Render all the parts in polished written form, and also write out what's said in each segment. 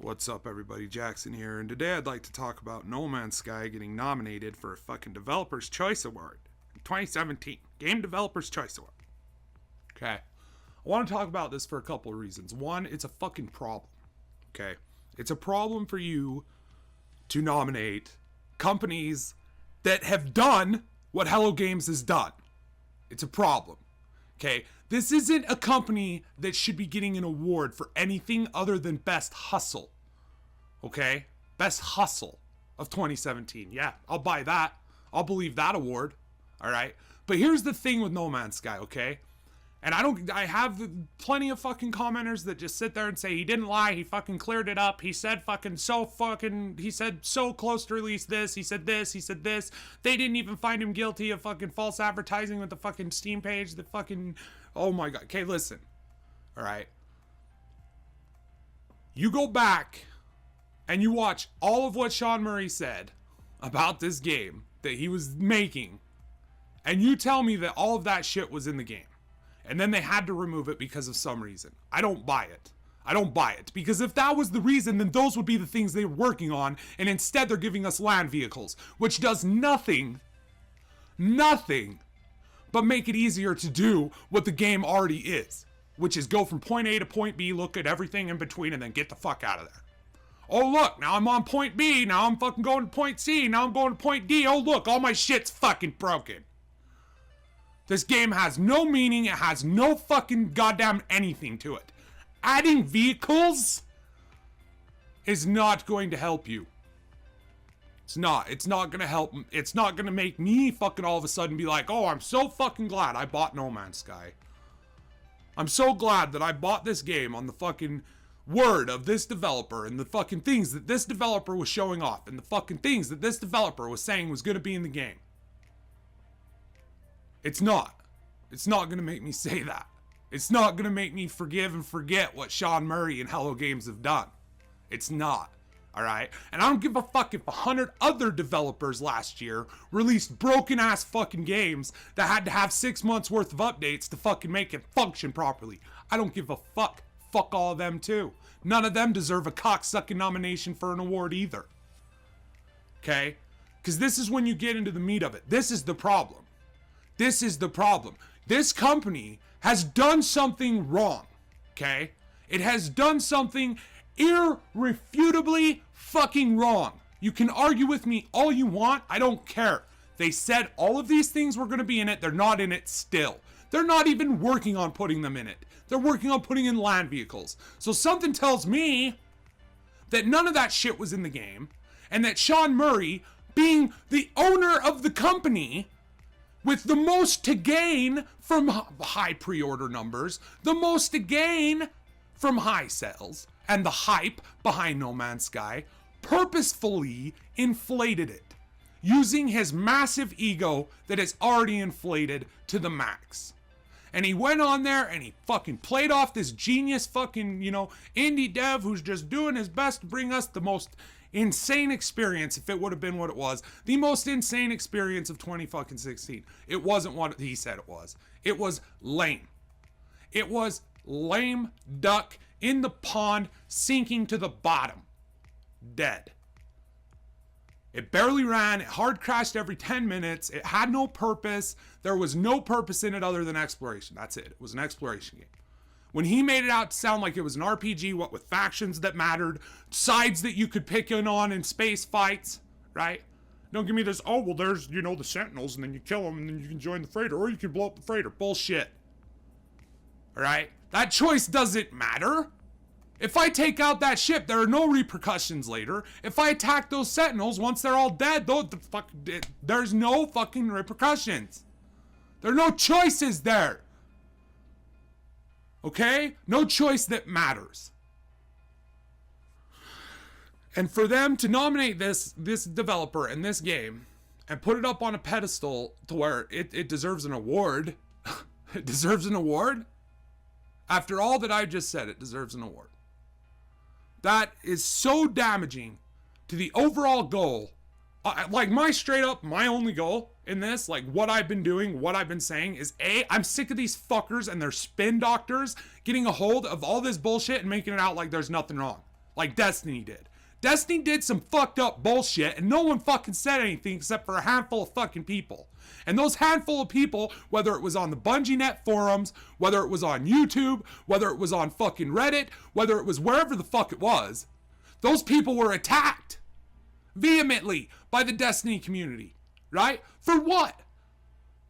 What's up, everybody? Jackson here, and today I'd like to talk about No Man's Sky getting nominated for a fucking Developer's Choice Award in 2017. Game Developer's Choice Award. Okay. I want to talk about this for a couple of reasons. One, it's a fucking problem. Okay. It's a problem for you to nominate companies that have done what Hello Games has done. It's a problem. Okay, this isn't a company that should be getting an award for anything other than Best Hustle. Okay, Best Hustle of 2017. Yeah, I'll buy that. I'll believe that award. All right, but here's the thing with No Man's Sky. Okay, and I have plenty of fucking commenters that just sit there and say he didn't lie. He fucking cleared it up. He said he said so close to release this. He said this. He said this. They didn't even find him guilty of fucking false advertising with the fucking Steam page. The fucking, oh my God. Okay, listen. All right. You go back and you watch all of what Sean Murray said about this game that he was making, and you tell me that all of that shit was in the game. And then they had to remove it because of some reason. I don't buy it. I don't buy it. Because if that was the reason, then those would be the things they were working on. And instead they're giving us land vehicles, which does nothing but make it easier to do what the game already is, which is go from point A to point B, look at everything in between, and then get the fuck out of there. Oh, look, now I'm on point B. Now I'm fucking going to point C. Now I'm going to point D. Oh, look, all my shit's fucking broken. This game has no meaning. It has no fucking goddamn anything to it. Adding vehicles is not going to help you. It's not. It's not going to help. It's not going to make me fucking all of a sudden be like, oh, I'm so fucking glad I bought No Man's Sky. I'm so glad that I bought this game on the fucking word of this developer and the fucking things that this developer was showing off and the fucking things that this developer was saying was going to be in the game. It's not. It's not going to make me say that. It's not going to make me forgive and forget what Sean Murray and Hello Games have done. It's not. Alright? And I don't give a fuck if 100 other developers last year released broken ass fucking games that had to have 6 months worth of updates to fucking make it function properly. I don't give a fuck. Fuck all of them too. None of them deserve a cocksucking nomination for an award either. Okay? Because this is when you get into the meat of it. This is the problem. This is the problem. This company has done something wrong, okay? It has done something irrefutably fucking wrong. You can argue with me all you want. I don't care. They said all of these things were going to be in it. They're not in it still. They're not even working on putting them in it. They're working on putting in land vehicles. So something tells me that none of that shit was in the game, and that Sean Murray, being the owner of the company, with the most to gain from high pre-order numbers, the most to gain from high sales, and the hype behind No Man's Sky, purposefully inflated it, using his massive ego that is already inflated to the max. And he went on there and he fucking played off this genius fucking, indie dev who's just doing his best to bring us the most insane experience, if it would have been what it was, the most insane experience of 2016. It wasn't what he said it was. It was lame. It was lame duck in the pond, sinking to the bottom. Dead. It barely ran. It hard crashed every 10 minutes. It had no purpose. There was no purpose in it other than exploration. That's it. It was an exploration game. When he made it out to sound like it was an RPG, what with factions that mattered, sides that you could pick on in space fights, right? Don't give me this, oh, well, there's, the Sentinels, and then you kill them, and then you can join the freighter, or you can blow up the freighter. Bullshit. All right? That choice doesn't matter. If I take out that ship, there are no repercussions later. If I attack those Sentinels, once they're all dead, there's no fucking repercussions. There are no choices there. Okay? No choice that matters. And for them to nominate this developer and this game and put it up on a pedestal to where it deserves an award. It deserves an award? After all that I just said, it deserves an award. That is so damaging to the overall goal. My only goal in this, like what I've been doing, what I've been saying is I'm sick of these fuckers and their spin doctors getting a hold of all this bullshit and making it out like there's nothing wrong. like Destiny did. Destiny did some fucked up bullshit and no one fucking said anything except for a handful of fucking people. And those handful of people, whether it was on the BungieNet forums, whether it was on YouTube, whether it was on fucking Reddit, whether it was wherever the fuck it was, those people were attacked vehemently by the Destiny community, right? For what?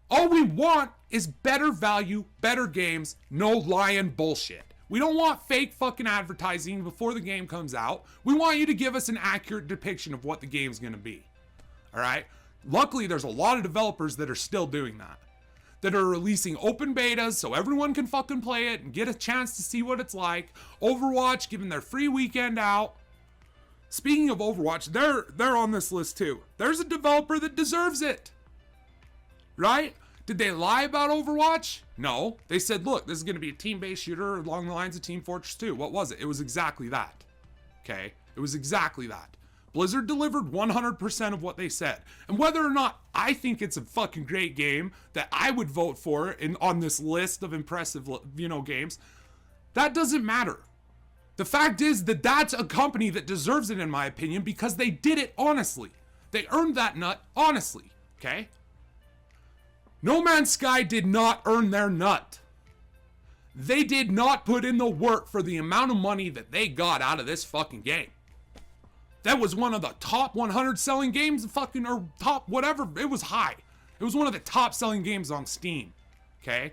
All we want is better value, better games, no lying bullshit. We don't want fake fucking advertising before the game comes out. We want you to give us an accurate depiction of what the game's gonna be, all right? Luckily, there's a lot of developers that are still doing that are releasing open betas so everyone can fucking play it and get a chance to see what it's like. Overwatch giving their free weekend out. Speaking of Overwatch, they're on this list too. There's a developer that deserves it, right? Did they lie about Overwatch? No. They said, look, this is going to be a team-based shooter along the lines of Team Fortress 2. What was it? It was exactly that. Okay? It was exactly that. Blizzard delivered 100% of what they said. And whether or not I think it's a fucking great game that I would vote for on this list of impressive, games, that doesn't matter. The fact is that that's a company that deserves it, in my opinion, because they did it honestly. They earned that nut honestly. Okay? No Man's Sky did not earn their nut. They did not put in the work for the amount of money that they got out of this fucking game. That was one of the top 100 selling games, or top whatever. It was high. It was one of the top selling games on Steam. Okay?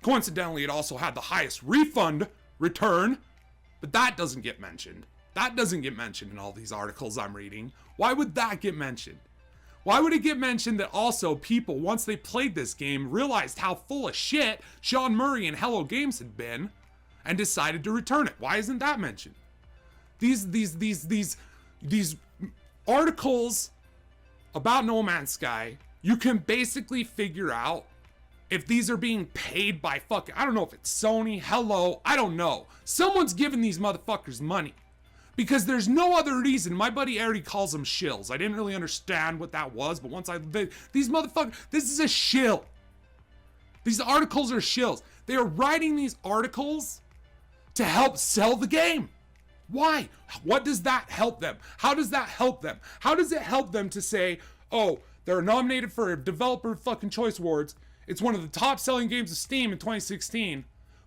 Coincidentally, it also had the highest refund return, but that doesn't get mentioned. That doesn't get mentioned in all these articles I'm reading. Why would that get mentioned? Why would it get mentioned that also people, once they played this game, realized how full of shit Sean Murray and Hello Games had been and decided to return it? Why isn't that mentioned? These articles about No Man's Sky, you can basically figure out if these are being paid by I don't know if it's Sony, Hello, I don't know. Someone's giving these motherfuckers money. Because there's no other reason. My buddy already calls them shills. I didn't really understand what that was, but these motherfuckers, this is a shill. These articles are shills. They are writing these articles to help sell the game. Why? What does that help them? How does that help them? How does it help them to say, oh, they're nominated for a Developer fucking Choice Awards. It's one of the top selling games of Steam in 2016.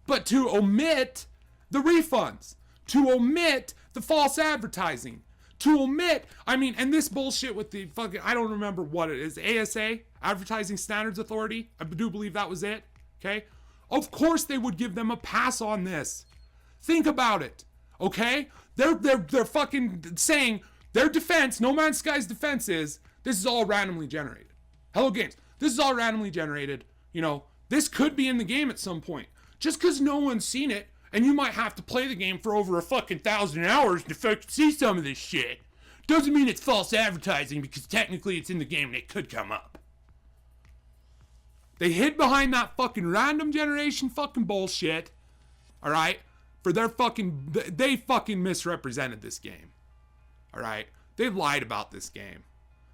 But to omit the refunds, to omit the false advertising, to omit, and this bullshit with the fucking, I don't remember what it is, ASA, Advertising Standards Authority, I do believe that was it, okay? Of course they would give them a pass on this. Think about it, okay? They're fucking saying, their defense, No Man's Sky's defense is, this is all randomly generated. Hello Games, this is all randomly generated, this could be in the game at some point. Just because no one's seen it, and you might have to play the game for over 1,000 hours to see some of this shit, doesn't mean it's false advertising, because technically it's in the game and it could come up. They hid behind that fucking random generation fucking bullshit, alright, for they fucking misrepresented this game, alright? They lied about this game.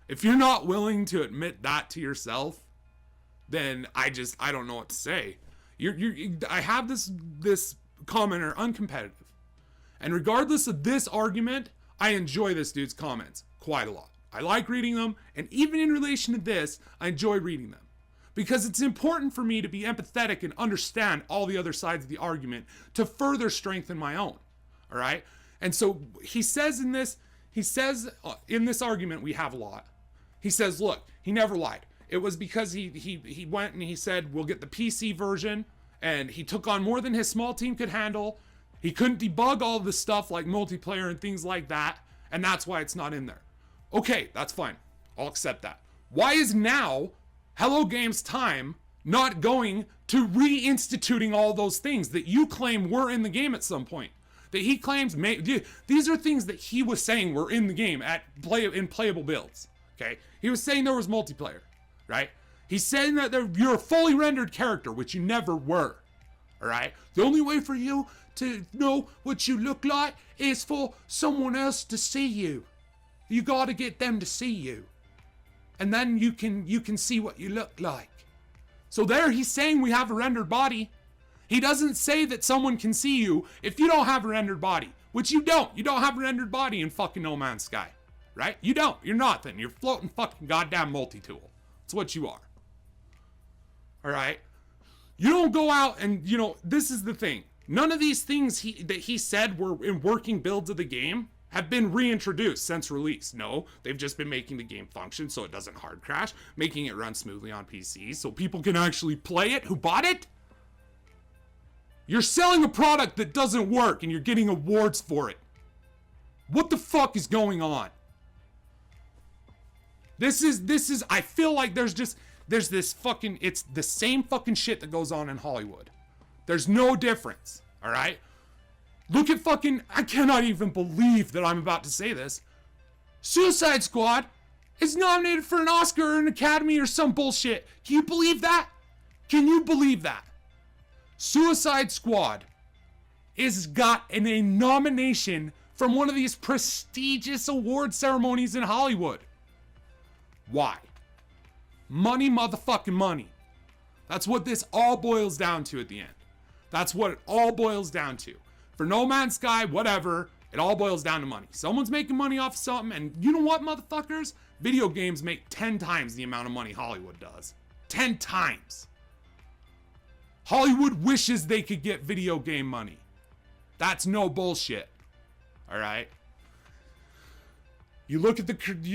If you're not willing to admit that to yourself, then I don't know what to say. I have this commenter uncompetitive, and regardless of this argument, I enjoy this dude's comments quite a lot. I like reading them, and even in relation to this, I enjoy reading them because it's important for me to be empathetic and understand all the other sides of the argument to further strengthen my own. All right, and so he says in this argument we have a lot. He says, look, he never lied. It was because he went and he said we'll get the PC version. And he took on more than his small team could handle. He couldn't debug all of the stuff like multiplayer and things like that. And that's why it's not in there. Okay, that's fine. I'll accept that. Why is now Hello Games time not going to reinstituting all those things that you claim were in the game at some point? That he claims, these are things that he was saying were in the game in playable builds. Okay? He was saying there was multiplayer, right? He's saying that you're a fully rendered character, which you never were. Alright? The only way for you to know what you look like is for someone else to see you. You gotta get them to see you. And then you can see what you look like. So there he's saying we have a rendered body. He doesn't say that someone can see you if you don't have a rendered body. Which you don't. You don't have a rendered body in fucking No Man's Sky. Right? You don't. You're nothing. You're floating fucking goddamn multi-tool. That's what you are. Alright? You don't go out and, you know, this is the thing. None of these things that he said were in working builds of the game have been reintroduced since release. No, they've just been making the game function so it doesn't hard crash, making it run smoothly on PC so people can actually play it who bought it. You're selling a product that doesn't work and you're getting awards for it. What the fuck is going on? This is, I feel like there's this fucking, it's the same fucking shit that goes on in Hollywood. There's no difference, all right? Look at fucking, I cannot even believe that I'm about to say this. Suicide Squad is nominated for an Oscar or an Academy or some bullshit. Can you believe that? Can you believe that? Suicide Squad is got a nomination from one of these prestigious award ceremonies in Hollywood. Why? Money, motherfucking money. That's what this all boils down to at the end. That's what it all boils down to. For No Man's Sky, whatever, it all boils down to money. Someone's making money off of something, and you know what, motherfuckers? Video games make 10 times the amount of money Hollywood does. 10 times. Hollywood wishes they could get video game money. That's no bullshit. All right? You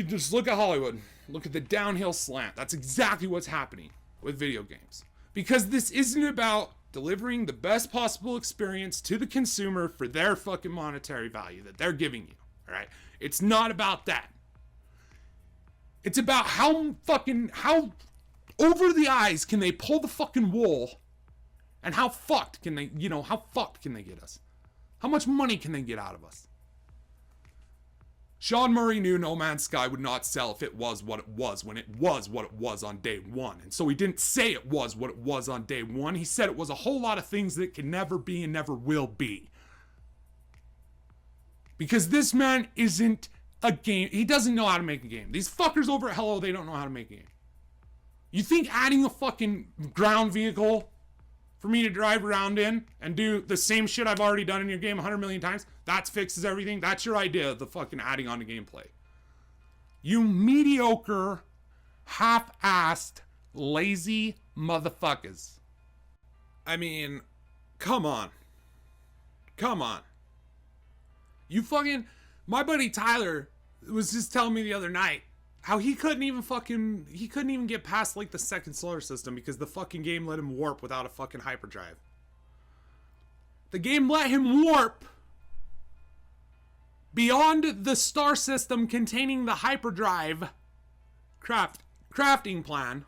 just look at Hollywood. Look at the downhill slant. That's exactly what's happening with video games. Because this isn't about delivering the best possible experience to the consumer for their fucking monetary value that they're giving you. All right? It's not about that. It's about how over the eyes can they pull the fucking wool, and how fucked can they get us? How much money can they get out of us? Sean Murray knew No Man's Sky would not sell if it was what it was when it was what it was on day one. And so he didn't say it was what it was on day one. He said it was a whole lot of things that can never be and never will be. Because this man isn't a game. He doesn't know how to make a game. These fuckers over at Hello, they don't know how to make a game. You think adding a fucking ground vehicle for me to drive around in and do the same shit I've already done in your game 100 million times, that fixes everything? That's your idea of the fucking adding on to gameplay. You mediocre, half-assed, lazy motherfuckers. I mean, come on. Come on. You fucking... My buddy Tyler was just telling me the other night how he couldn't even get past like the second solar system because the fucking game let him warp without a fucking hyperdrive. The game let him warp beyond the star system containing the hyperdrive crafting plan,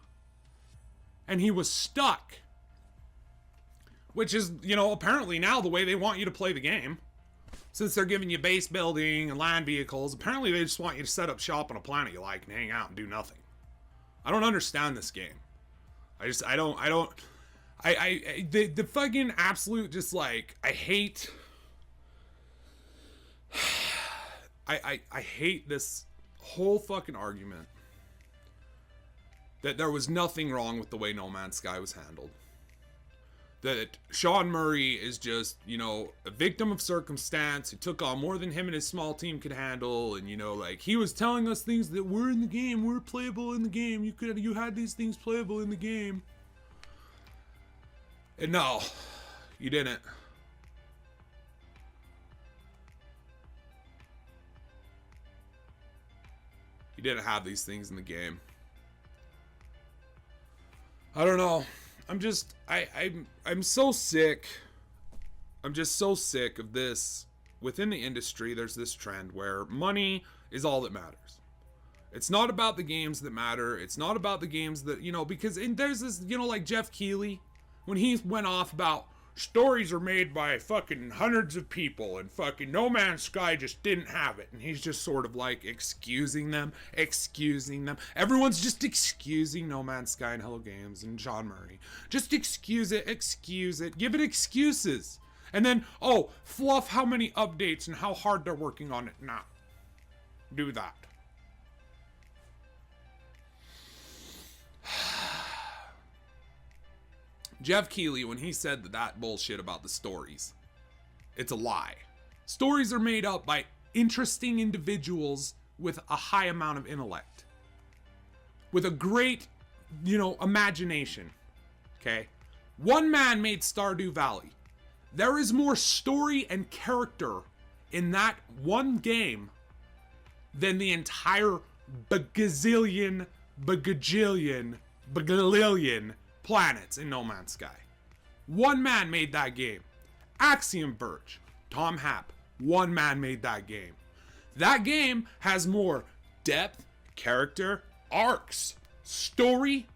and he was stuck. Which is, you know, apparently now the way they want you to play the game. Since they're giving you base building and land vehicles, apparently they just want you to set up shop on a planet you like and hang out and do nothing. I don't understand this game. The fucking absolute just like, I hate this whole fucking argument that there was nothing wrong with the way No Man's Sky was handled. That Sean Murray is just, you know, a victim of circumstance who took on more than him and his small team could handle, and, you know, like, he was telling us things that were in the game, were playable in the game, you had these things playable in the game. And no, you didn't. You didn't have these things in the game. I don't know. I'm so sick. I'm just so sick of this. Within the industry, there's this trend where money is all that matters. It's not about the games that matter. It's not about the games that, you know, because there's this, you know, like Jeff Keighley, when he went off about stories are made by fucking hundreds of people and fucking No Man's Sky just didn't have it. And he's just sort of like excusing them. Everyone's just excusing No Man's Sky and Hello Games and Sean Murray. Just excuse it. Give it excuses. And then, oh, fluff how many updates and how hard they're working on it now. Do that. Jeff Keighley, when he said that bullshit about the stories, it's a lie. Stories are made up by interesting individuals with a high amount of intellect, with a great, imagination. Okay? One man made Stardew Valley. There is more story and character in that one game than the entire bagazillion planets in No Man's Sky. One man made that game. Axiom Verge, Tom Happ, one man made that game. That game has more depth, character, arcs, story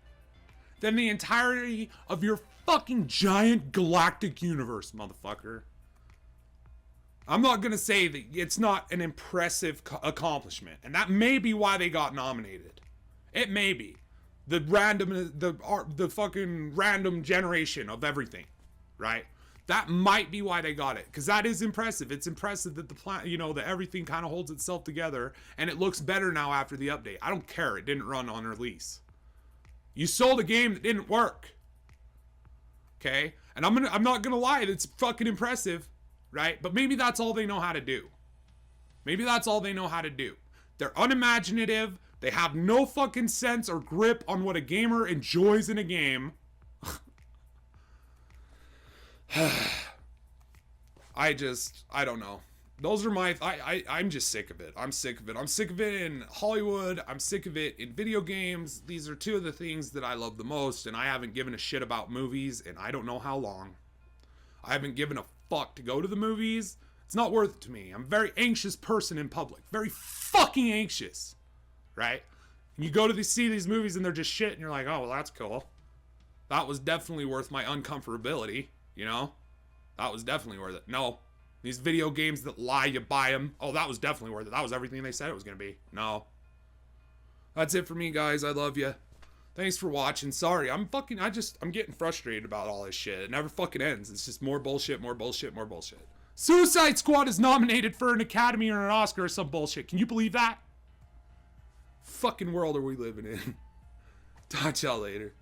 than the entirety of your fucking giant galactic universe, motherfucker. I'm not gonna say that it's not an impressive accomplishment, and that may be why they got nominated. It may be the fucking random generation of everything, right? That might be why they got it, because that is impressive. It's impressive that that everything kind of holds itself together, and it looks better now after the update. I don't care. It didn't run on release. You sold a game that didn't work. Okay? And I'm not gonna lie, it's fucking impressive, right? But maybe that's all they know how to do. Maybe that's all they know how to do. They're unimaginative. They have no fucking sense or grip on what a gamer enjoys in a game. I don't know. Those are I'm just sick of it. I'm sick of it. I'm sick of it in Hollywood. I'm sick of it in video games. These are two of the things that I love the most, and I haven't given a shit about movies in I don't know how long. I haven't given a fuck to go to the movies. It's not worth it to me. I'm a very anxious person in public. Very fucking anxious. Right? And you go to see these movies and they're just shit, and you're like, oh, well, that's cool. That was definitely worth my uncomfortability. That was definitely worth it. No. These video games that lie, you buy them. Oh, that was definitely worth it. That was everything they said it was going to be. No. That's it for me, guys. I love you. Thanks for watching. Sorry. I'm getting frustrated about all this shit. It never fucking ends. It's just more bullshit, more bullshit, more bullshit. Suicide Squad is nominated for an Academy or an Oscar or some bullshit. Can you believe that? Fucking world are we living in? Talk to y'all later.